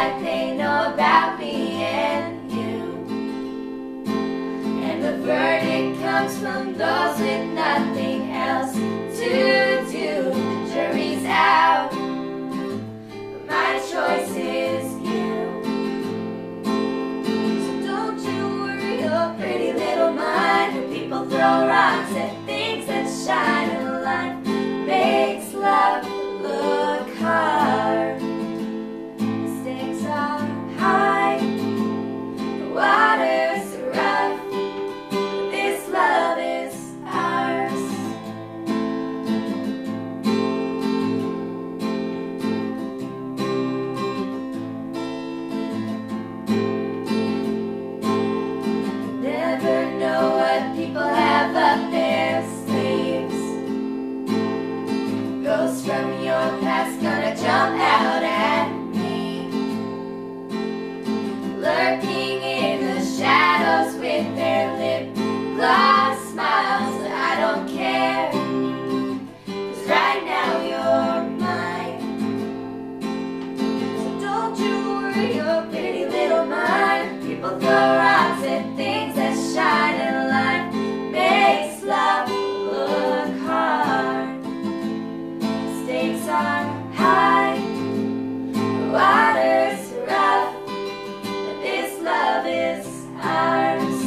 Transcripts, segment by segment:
that they know about me and you. And the verdict comes from those with nothing else to do. The jury's out, but my choice is you. So don't you worry your pretty little mind when people throw rocks at things that shine, and life makes love look hard. The stakes are high, the water's rough, but this love is ours. Never know what people have up their sleeves. Ghosts from your past gonna jump out at me, lurking in the shadows with their lip gloss smiles. But I don't care, 'cause right now you're mine. So don't you worry your pretty little mind. People throw rocks at things that shine, and life makes love look hard. The stakes are high, the water's rough, but this love is ours.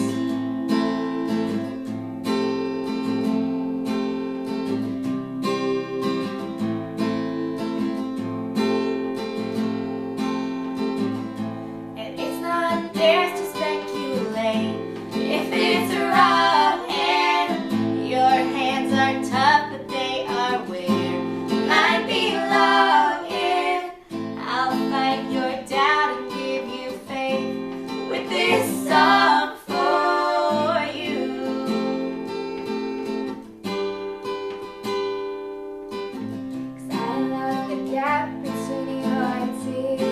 And it's not theirs to speculate if it's wrong, and your hands are tough, but they are where mine belong. And I'll fight your doubt and give you faith with this song for you. 'Cause I love the gap between your teeth.